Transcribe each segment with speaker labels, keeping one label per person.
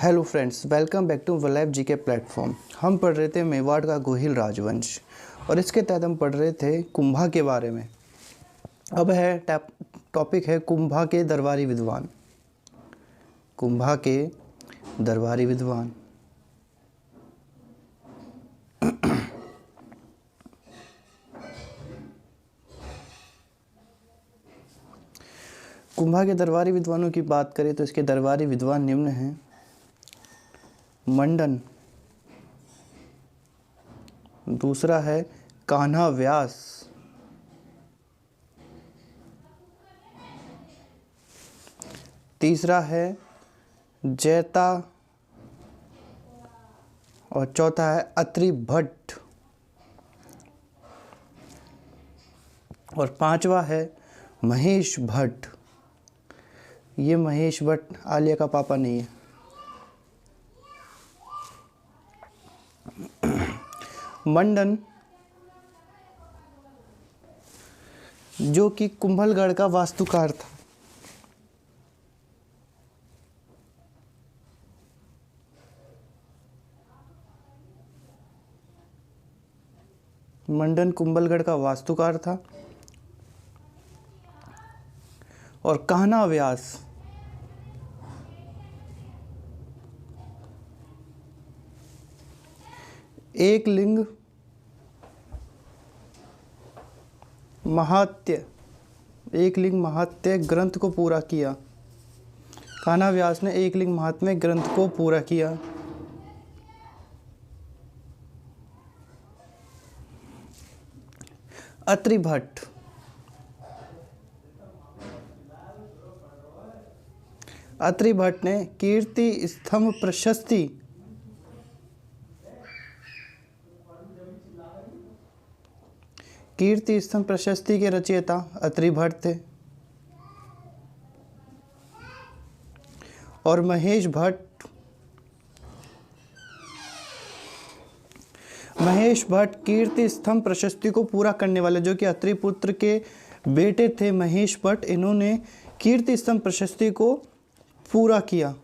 Speaker 1: Hello friends, welcome back to वलैब जी के प्लेटफॉर्म। हम पढ़ रहे थे मेवाड़ का गोहिल राजवंश और इसके तहत हम पढ़ रहे थे कुंभा के बारे में। अब है टॉपिक है कुंभा के दरबारी विद्वान। कुंभा के दरबारी विद्वान। कुंभा के दरबारी विद्वानों की बात करें तो इसके दरबारी विद्वान निम्न हैं: मंडन, दूसरा है कान्हा व्यास, तीसरा है जैता और चौथा है अत्रि भट्ट और पांचवा है महेश भट्ट। ये महेश भट्ट आलिया का पापा नहीं है। मंडन जो कि कुंभलगढ़ का वास्तुकार था। मंडन कुंभलगढ़ का वास्तुकार था। और कान्हा व्यास एक लिंग महात्म्य ग्रंथ को पूरा किया। कान्हा व्यास ने एक लिंग महात्म्य ग्रंथ को पूरा किया। अत्रि भट्ट ने कीर्ति स्तंभ प्रशस्ति के रचयिता अत्रि भट्ट थे। और महेश भट्ट कीर्ति स्तंभ प्रशस्ति को पूरा करने वाले, जो कि अत्रि पुत्र के बेटे थे महेश भट्ट। इन्होंने कीर्ति स्तंभ प्रशस्ति को पूरा किया।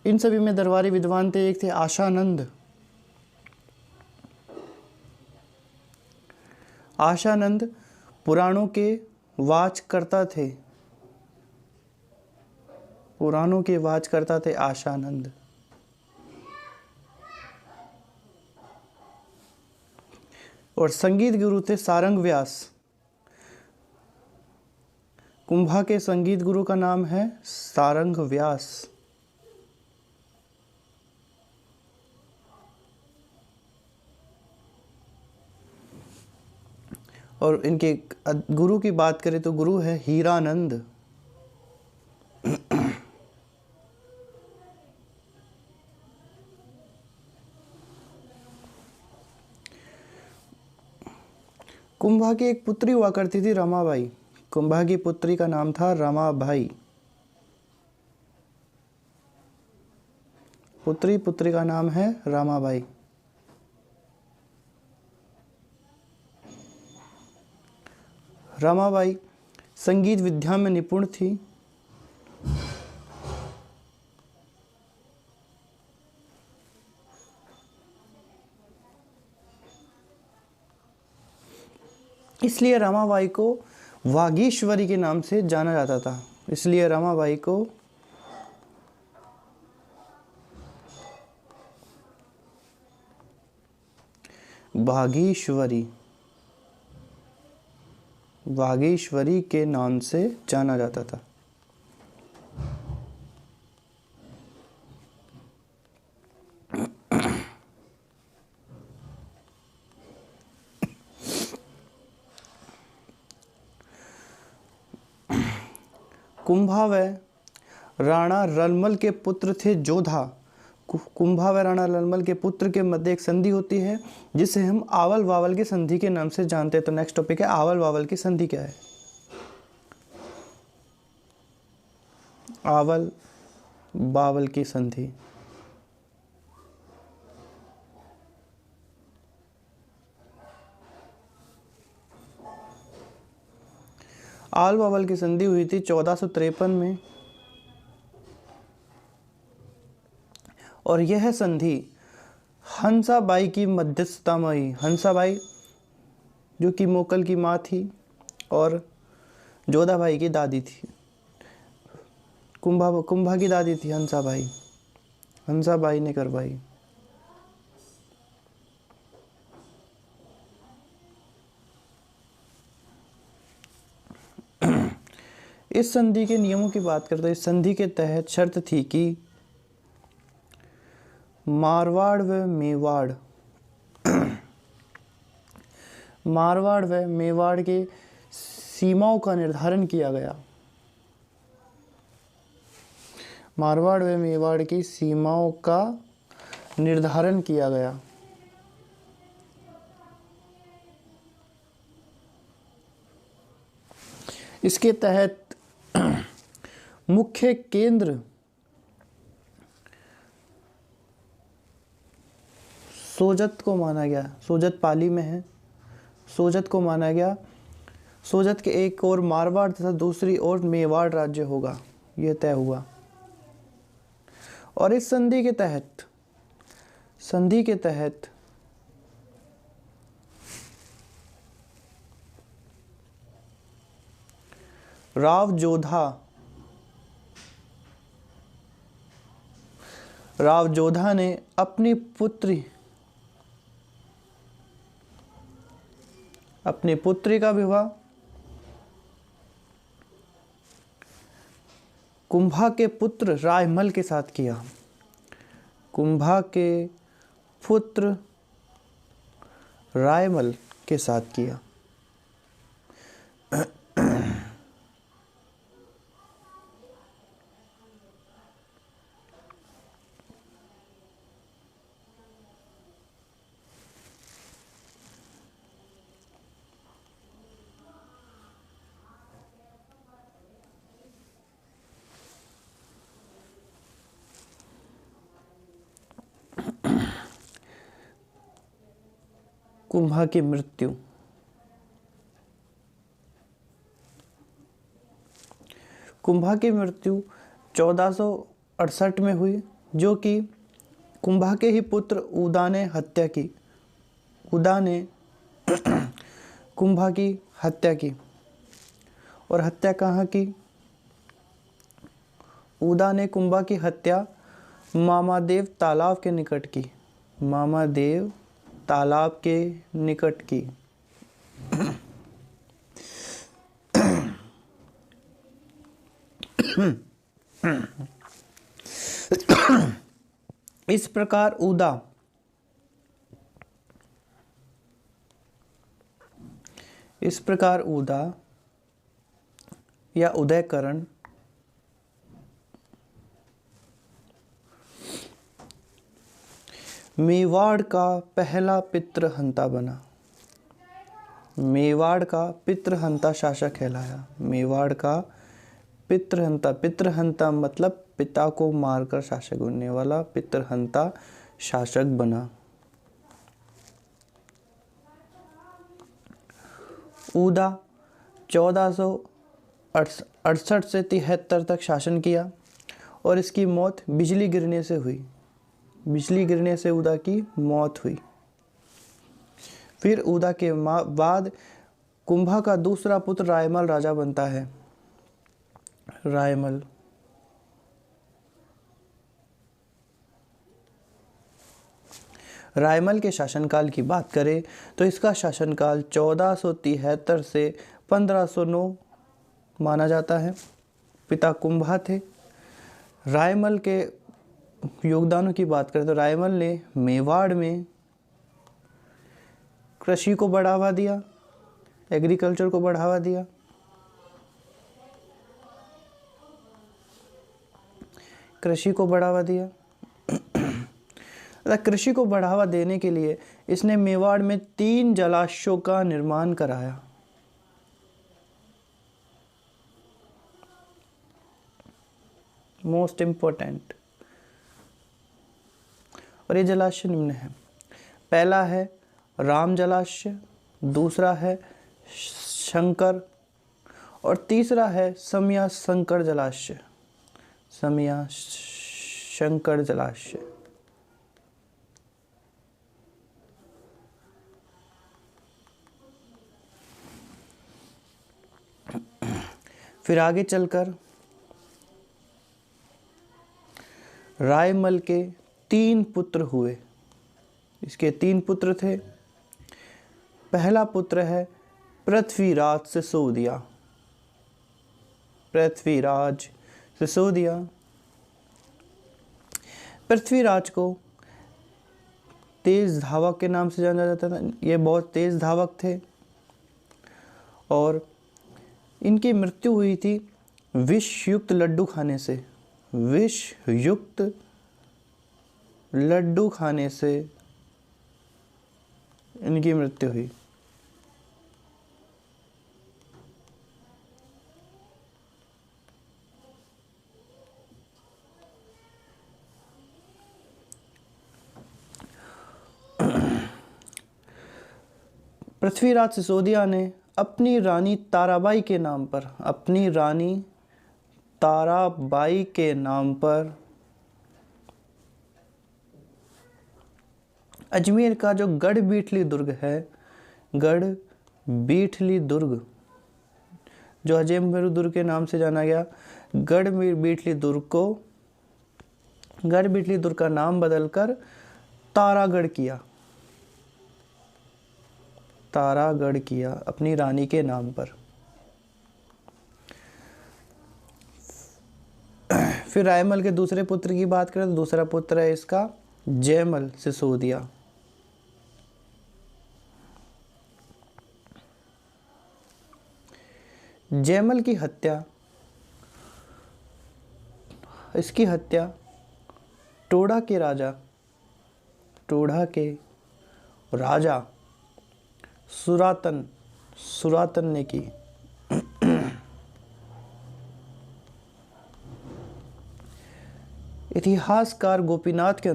Speaker 1: इन सभी में दरबारी विद्वान थे। एक थे आशानंद पुराणों के वाचकर्ता थे। आशानंद और संगीत गुरु थे सारंग व्यास। कुंभा के संगीत गुरु का नाम है सारंग व्यास। और इनके गुरु की बात करें तो गुरु है हीरानंद। कुंभा की एक पुत्री हुआ करती थी रमाबाई। कुंभा की पुत्री का नाम था रमाबाई। पुत्री का नाम है रमाबाई। रमाबाई संगीत विद्या में निपुण थी। इसलिए रमाबाई को वागीश्वरी के नाम से जाना जाता था। इसलिए रमाबाई को वागीश्वरी के नाम से जाना जाता था। कुंभा व राणा रलमल के पुत्र थे जोधा। कुंभा व राणा रलमल के पुत्र के मध्य एक संधि होती है जिसे हम आवल बावल की संधि के नाम से जानते हैं। तो नेक्स्ट टॉपिक है आवल बावल की संधि क्या है। आवल बावल की संधि आल बाबल की संधि हुई थी 1453 में, और यह संधि हंसाबाई की मध्यस्थता में हुई। हंसाबाई जो कि मोकल की माँ थी और जोधाबाई की दादी थी, कुंभा की दादी थी हंसाबाई। हंसाबाई ने करवाई। इस संधि के नियमों की बात करते हैं। इस संधि के तहत शर्त थी कि मारवाड़ व मेवाड़ के सीमाओं का निर्धारण किया गया। मारवाड़ व मेवाड़ की सीमाओं का निर्धारण किया गया। इसके तहत मुख्य केंद्र सोजत को माना गया। सोजत पाली में है, सोजत को माना गया। सोजत के एक ओर मारवाड़ तथा दूसरी ओर मेवाड़ राज्य होगा, यह तय हुआ। और इस संधि के तहत राव जोधा ने अपनी पुत्री का विवाह कुंभा के पुत्र रायमल के साथ किया। कुंभा के पुत्र रायमल के साथ किया। कुंभा की मृत्यु। कुंभा की मृत्यु 1468 में हुई, जो कि कुंभा के ही पुत्र उदा ने हत्या की। उदा ने कुंभा की हत्या की। और हत्या कहाँ की? उदा ने कुंभा की हत्या मामादेव तालाब के निकट की। मामादेव तालाब के निकट की। इस प्रकार उदा या उदयकरण मेवाड़ का पहला पितृहंता बना। मेवाड़ का पितृहंता शासक कहलाया। मेवाड़ का पितृहंता मतलब पिता को मारकर शासक बनने वाला पितृहंता शासक बना। उदा 1468 से 73 तक शासन किया और इसकी मौत बिजली गिरने से हुई। बिजली गिरने से उदा की मौत हुई। फिर उदा के बाद कुंभा का दूसरा पुत्र रायमल राजा बनता है। रायमल के शासनकाल की बात करें तो इसका शासनकाल 1473 से 1509 माना जाता है। पिता कुंभा थे। रायमल के योगदानों की बात करें तो रायमल ने मेवाड़ में कृषि को बढ़ावा दिया, एग्रीकल्चर को बढ़ावा दिया। कृषि को बढ़ावा देने के लिए इसने मेवाड़ में 3 जलाशयों का निर्माण कराया। Most important. और ये जलाशय निम्न है। पहला है राम जलाशय, दूसरा है शंकर और तीसरा है समया शंकर जलाशय। समया शंकर जलाशय। फिर आगे चलकर रायमल के 3 पुत्र हुए। इसके 3 पुत्र थे। पहला पुत्र है पृथ्वीराज सिसोदिया। पृथ्वीराज सिसोदिया। पृथ्वीराज को तेज धावक के नाम से जाना जाता था। ये बहुत तेज धावक थे और इनकी मृत्यु हुई थी विष युक्त लड्डू खाने से। विष युक्त लड्डू खाने से इनकी मृत्यु हुई। पृथ्वीराज सिसोदिया ने अपनी रानी ताराबाई के नाम पर, अपनी रानी ताराबाई के नाम पर अजमेर का जो गढ़ बीठली दुर्ग है, गढ़ बीठली दुर्ग जो अजमेर दुर्ग के नाम से जाना गया, गढ़ बीठली दुर्ग को, गढ़ बीठली दुर्ग का नाम बदलकर तारागढ़ किया। तारागढ़ किया अपनी रानी के नाम पर। फिर रायमल के दूसरे पुत्र की बात करें तो दूसरा पुत्र है इसका जयमल सिसोदिया। जयमल की हत्या, इसकी हत्या टोडा के राजा, टोडा के राजा सुरातन ने की। इतिहासकार गोपीनाथ के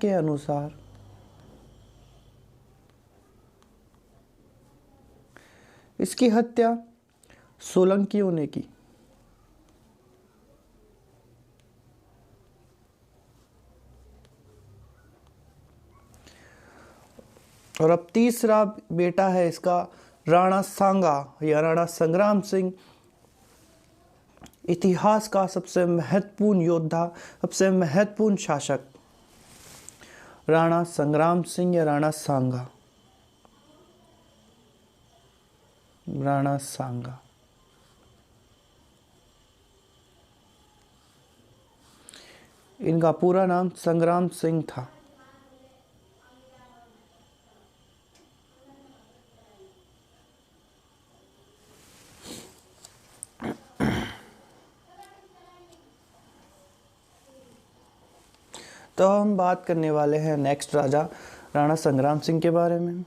Speaker 1: अनुसार इसकी हत्या सोलंकियों ने की। और अब तीसरा बेटा है इसका राणा सांगा या राणा संग्राम सिंह। इतिहास का सबसे महत्वपूर्ण योद्धा, सबसे महत्वपूर्ण शासक राणा संग्राम सिंह या राणा सांगा। राणा सांगा। इनका पूरा नाम संग्राम सिंह था। तो हम बात करने वाले हैं नेक्स्ट राजा राणा संग्राम सिंह के बारे में।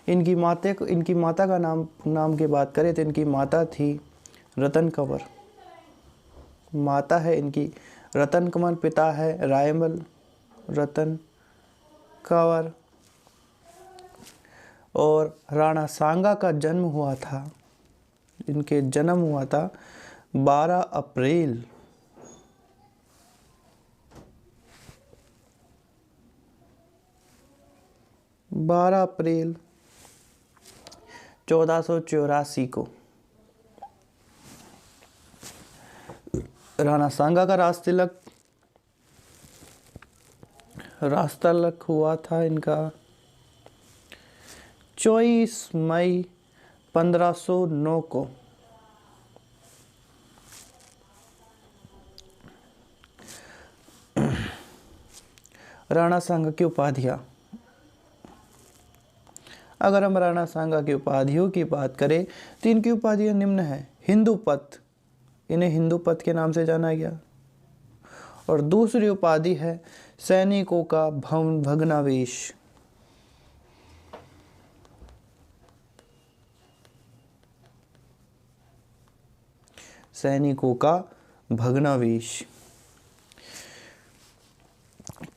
Speaker 1: इनकी माता का नाम की बात करें तो इनकी माता थी रतन कंवर। माता है इनकी रतन कंवर, पिता है रायमल रतन कंवर। और राणा सांगा का जन्म हुआ था, इनके जन्म हुआ था 12 अप्रैल 1484 को। राणा सांगा का राजतिलक हुआ था इनका 24 मई 1509 को। राणा सांगा की उपाधियां, अगर हम राणा सांगा की उपाधियों की बात करें तो इनकी उपाधियां निम्न है। हिंदूपत, इन्हें हिंदूपत के नाम से जाना गया। और दूसरी उपाधि है सैनिकों का भग्नावेश। सैनिकों का भग्नावेश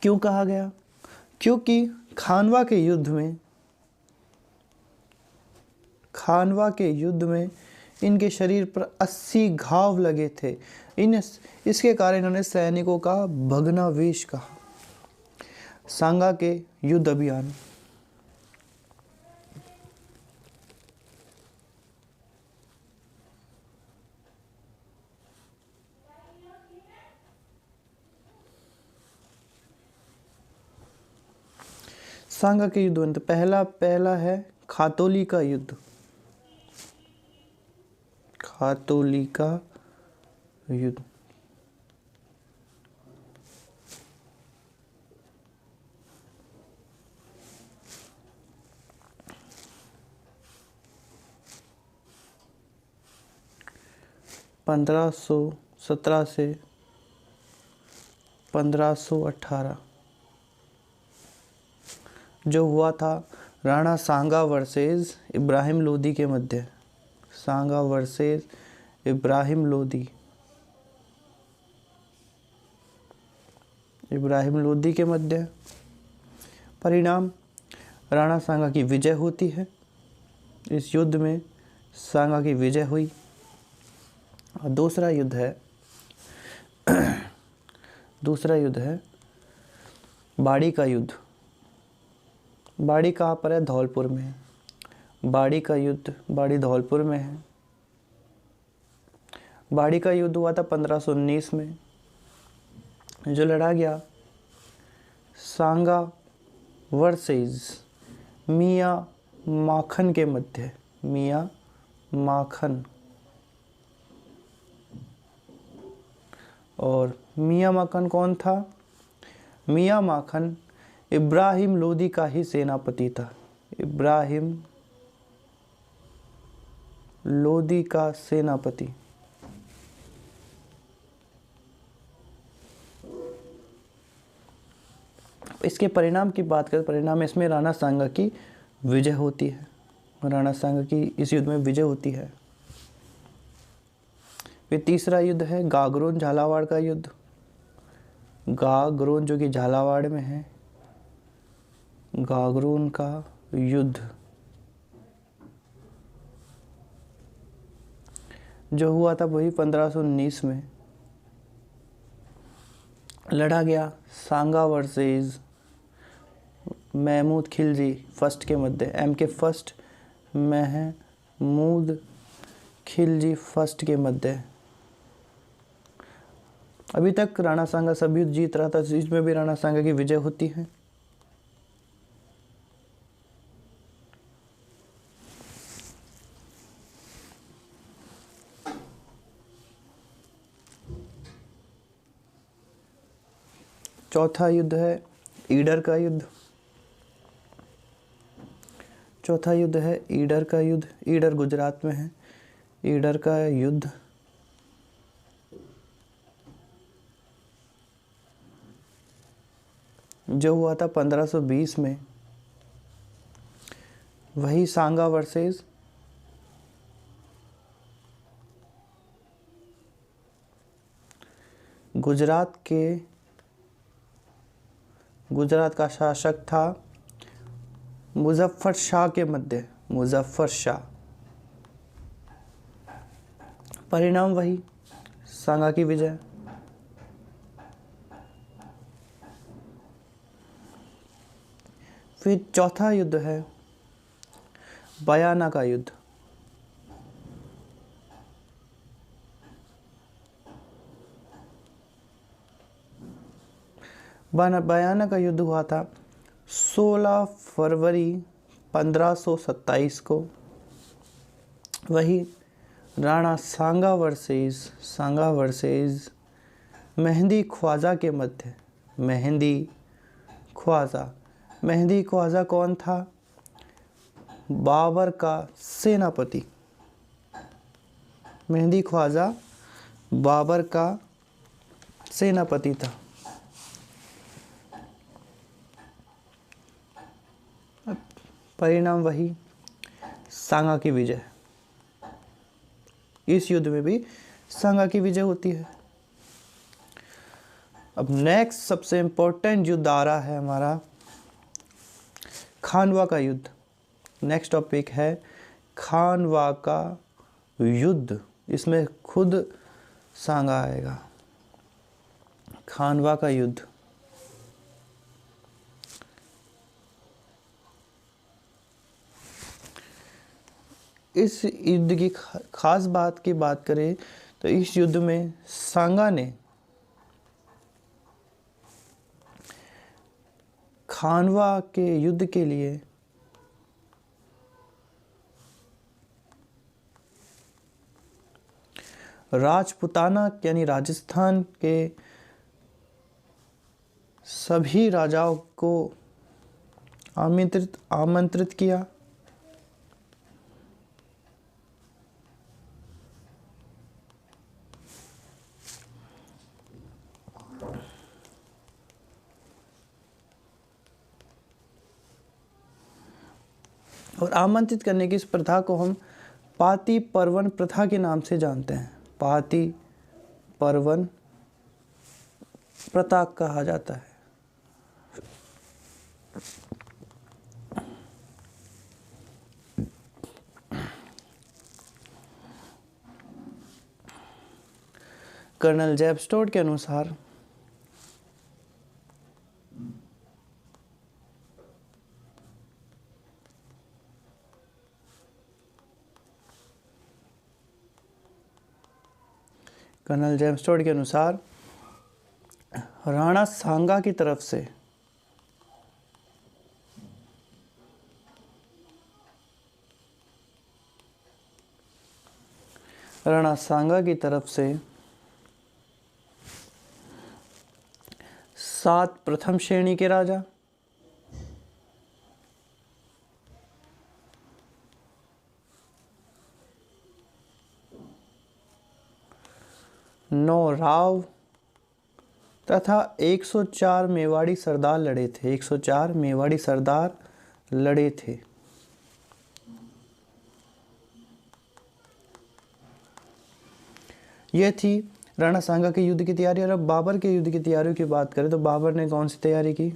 Speaker 1: क्यों कहा गया? क्योंकि खानवा के युद्ध में खानवा के युद्ध में इनके शरीर पर 80 घाव लगे थे। इसके कारण इन्होंने सैनिकों का भग्नावेश कहा। सांगा के युद्ध अभियान। सांगा के युद्ध में पहला है खातौली का युद्ध। खातौली का युद्ध। (1517 से 1518) जो हुआ था राणा सांगा वर्सेस इब्राहिम लोदी के मध्य। सांगा वर्सेस इब्राहिम लोदी। इब्राहिम लोदी के मध्य। परिणाम, राणा सांगा की विजय होती है। इस युद्ध में सांगा की विजय हुई। और दूसरा युद्ध है बाड़ी का युद्ध। बाड़ी कहाँ पर है? धौलपुर में है। बाड़ी का युद्ध, बाड़ी धौलपुर में है। बाड़ी का युद्ध हुआ था 1519 में, जो लड़ा गया सांगा वर्सेस मियाँ माखन के मध्य। मियाँ माखन। और मियाँ माखन कौन था? मियाँ माखन इब्राहिम लोदी का ही सेनापति था। इब्राहिम लोदी का सेनापति। इसके परिणाम की बात करें, परिणाम इसमें राणा सांगा की विजय होती है। राणा सांगा की इस युद्ध में विजय होती है। फिर तीसरा युद्ध है गागरोन झालावाड़ का युद्ध। गागरोन जो कि झालावाड़ में है। गागरोन का युद्ध जो हुआ था वही 1519 में लड़ा गया सांगा वर्सेस महमूद खिलजी फर्स्ट के मध्य। एम के फर्स्ट, महमूद खिलजी फर्स्ट के मध्य। अभी तक राणा सांगा सब युद्ध जीत रहा था, इसमें भी राणा सांगा की विजय होती है। चौथा युद्ध है ईडर का युद्ध। चौथा युद्ध है ईडर का युद्ध। ईडर गुजरात में है। ईडर का युद्ध जो हुआ था 1520 में। वही सांगा वर्सेस गुजरात का शासक था मुजफ्फर शाह के मध्य। मुजफ्फर शाह। परिणाम वही सांगा की विजय। फिर चौथा युद्ध है बयाना का युद्ध। बयाना का युद्ध हुआ था 16 फरवरी 1527 को। वही राणा सांगा वर्सेस मेहंदी ख्वाजा के मध्य। मेहंदी ख्वाजा कौन था? बाबर का सेनापति। मेहंदी ख्वाजा बाबर का सेनापति था। परिणाम वही सांगा की विजय। इस युद्ध में भी सांगा की विजय होती है। अब नेक्स्ट सबसे इंपॉर्टेंट युद्ध आ रहा है हमारा खानवा का युद्ध। नेक्स्ट टॉपिक है खानवा का युद्ध, इसमें खुद सांगा आएगा। खानवा का युद्ध, इस युद्ध की खास बात की बात करें तो इस युद्ध में सांगा ने खानवा के युद्ध के लिए राजपुताना यानी राजस्थान के सभी राजाओं को आमंत्रित किया। और आमंत्रित करने की इस प्रथा को हम पाती पर्वन प्रथा के नाम से जानते हैं। पाती पर्वन प्रथा कहा जाता है। कर्नल जेब स्टोर्ट के अनुसार कर्नल जेब स्टोर्ट के अनुसार राणा सांगा की तरफ से राणा सांगा की तरफ से 7 प्रथम श्रेणी के राजा, 9 राव तथा 104 मेवाड़ी सरदार लड़े थे। 104 मेवाड़ी सरदार लड़े थे। यह थी राणा सांगा के युद्ध की तैयारी। और अब बाबर के युद्ध की तैयारियों की बात करें तो बाबर ने कौन सी तैयारी की?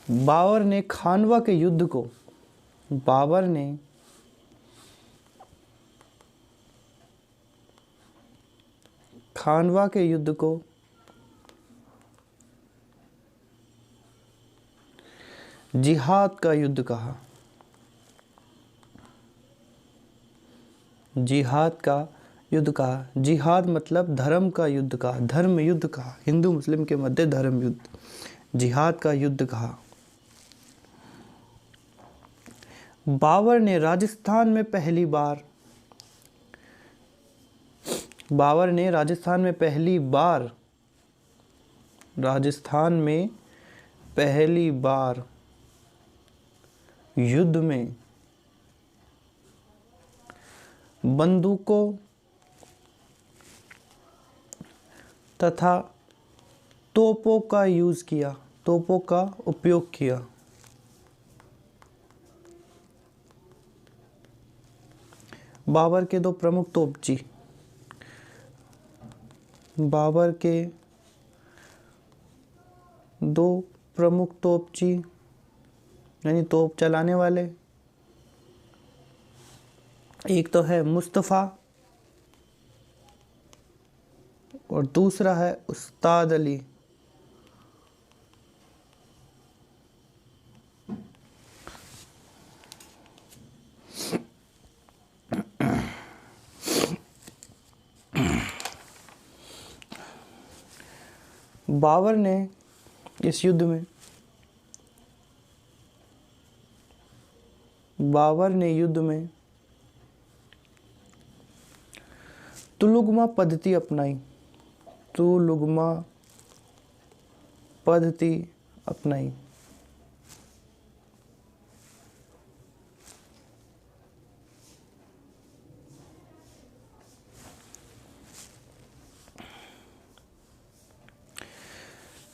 Speaker 1: बाबर ने खानवा के युद्ध को जिहाद का युद्ध कहा। जिहाद मतलब धर्म का युद्ध कहा, धर्म युद्ध कहा, हिंदू मुस्लिम के मध्य धर्म युद्ध, जिहाद का युद्ध कहा। बाबर ने राजस्थान में पहली बार युद्ध में बंदूकों तथा तोपों का उपयोग किया। बाबर के 2 प्रमुख तोपची, यानी तोप चलाने वाले, एक तो है मुस्तफ़ा और दूसरा है उस्ताद अली। बाबर ने इस युद्ध में तुलुगमा पद्धति अपनाई।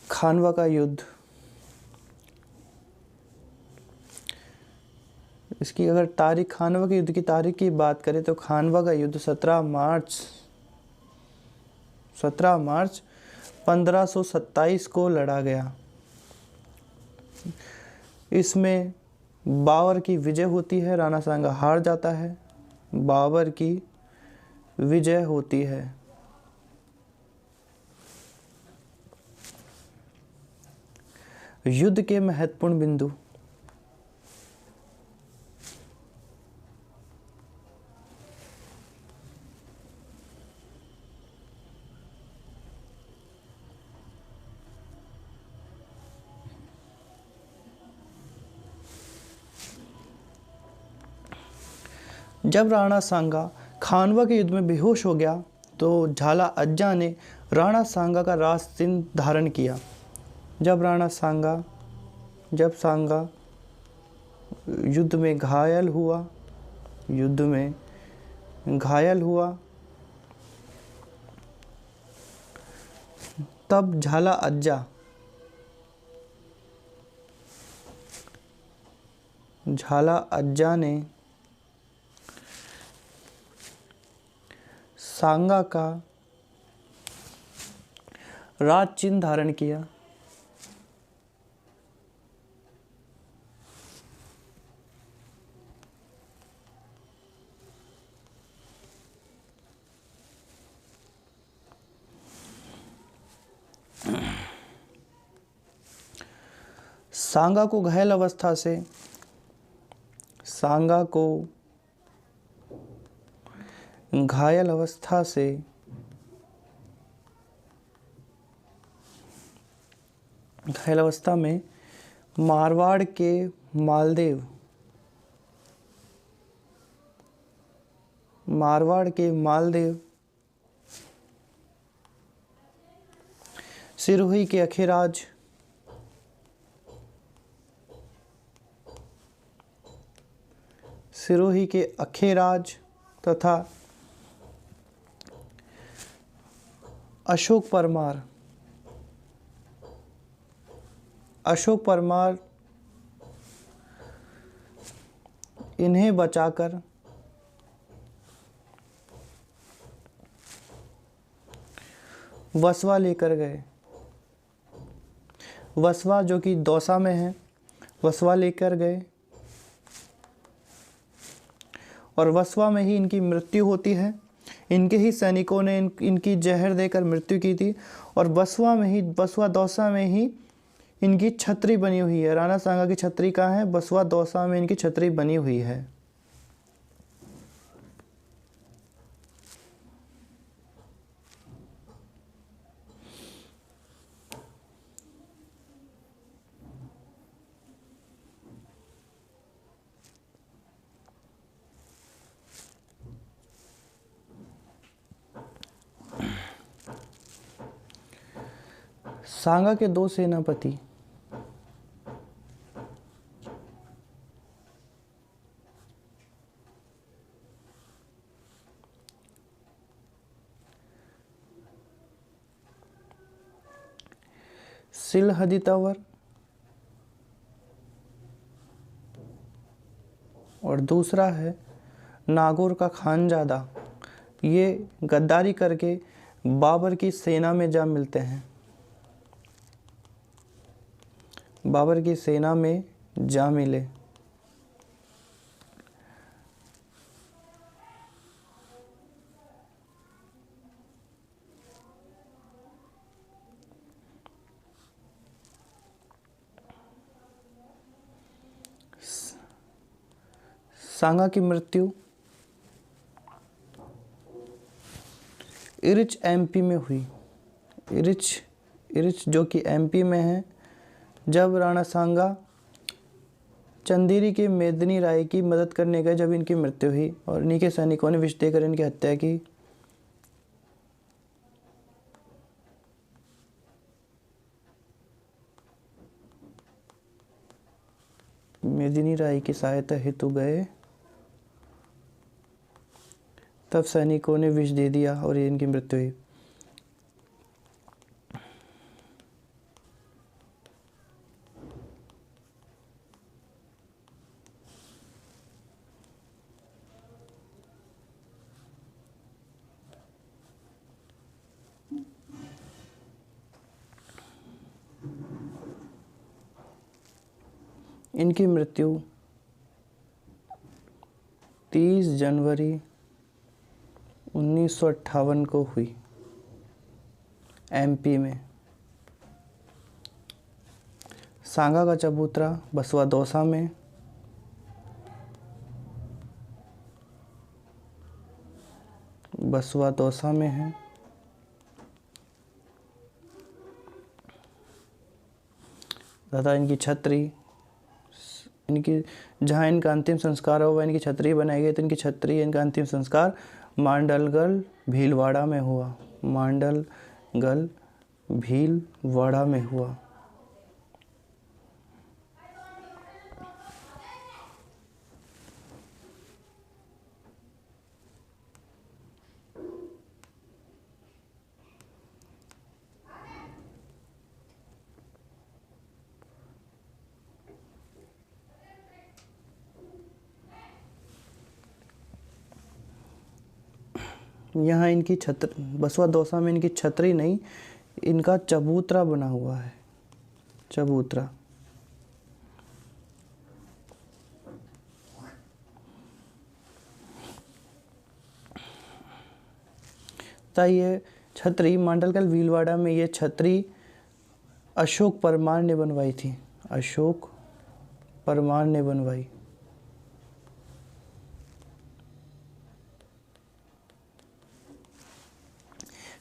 Speaker 1: खानवा का युद्ध, इसकी अगर खानवा के युद्ध की तारीख की बात करें तो खानवा का युद्ध 17 मार्च 17 मार्च 1527 को लड़ा गया। इसमें बाबर की विजय होती है, राणा सांगा हार जाता है, बाबर की विजय होती है। युद्ध के महत्वपूर्ण बिंदु। जब राणा सांगा खानवा के युद्ध में बेहोश हो गया तो झाला अज्जा ने राणा सांगा का राज सिंह धारण किया। जब सांगा युद्ध में घायल हुआ तब झाला अज्जा ने सांगा का राज चिन्ह धारण किया। सांगा को घायल अवस्था से घायल अवस्था में मारवाड़ के मालदेव सिरोही के अखेराज तथा अशोक परमार इन्हें बचाकर वसवा लेकर गए। वसवा जो कि दौसा में है, वसवा लेकर गए और वसवा में ही इनकी मृत्यु होती है। इनके ही सैनिकों ने इनकी जहर देकर मृत्यु की थी और बसवा दौसा में ही इनकी छतरी बनी हुई है। राणा सांगा की छतरी कहाँ है? बसवा दौसा में इनकी छतरी बनी हुई है। सांगा के दो सेनापति सिलहदी तंवर और दूसरा है नागौर का खानजादा, ये गद्दारी करके बाबर की सेना में जा मिलते हैं। बाबर की सेना में जा मिले। सांगा की मृत्यु इरिच एमपी में हुई। इरिच जो कि एमपी में है, जब राणा सांगा चंदेरी के मेदिनी राय की मदद करने गए, जब इनकी मृत्यु हुई और इन्हीं के सैनिकों ने विष देकर इनकी हत्या की। मेदिनी राय की सहायता हेतु गए, तब सैनिकों ने विष दे दिया और इनकी मृत्यु हुई। इनकी मृत्यु 30 जनवरी 1958 को हुई एमपी में। सांगा का चबूतरा बसवा दौसा में, बसवा दौसा में है। तथा इनकी छतरी, इनकी जहाँ इनका अंतिम संस्कार हुआ इनकी छतरी बनाई गई, तो इनकी छतरी, इनका अंतिम संस्कार मांडलगल भीलवाड़ा में हुआ, मांडलगल भीलवाड़ा में हुआ। यहाँ इनकी छतरी, बसवा दौसा में इनकी छतरी नहीं, इनका चबूतरा बना हुआ है, चबूतरा। तो ये छतरी मांडलगल भीलवाड़ा में ये छतरी अशोक परमार ने बनवाई थी, अशोक परमार ने बनवाई।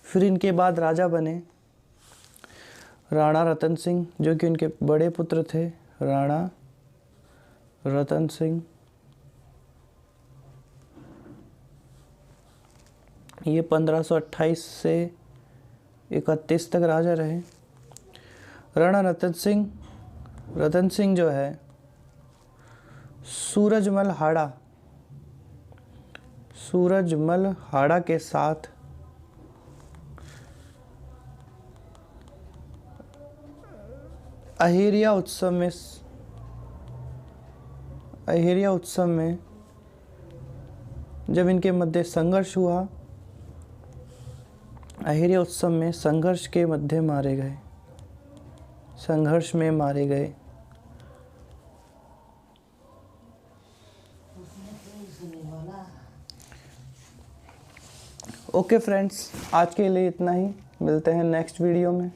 Speaker 1: फिर इनके बाद राजा बने राणा रतन सिंह, जो कि उनके बड़े पुत्र थे, राणा रतन सिंह। ये 1528 से 31 तक राजा रहे। राणा रतन सिंह जो है सूरजमल हाड़ा के साथ अहिरिया उत्सव में जब इनके मध्य संघर्ष हुआ, अहिरिया उत्सव में संघर्ष के मध्य मारे गए, संघर्ष में मारे गए। ओके फ्रेंड्स, आज के लिए इतना ही, मिलते हैं नेक्स्ट वीडियो में।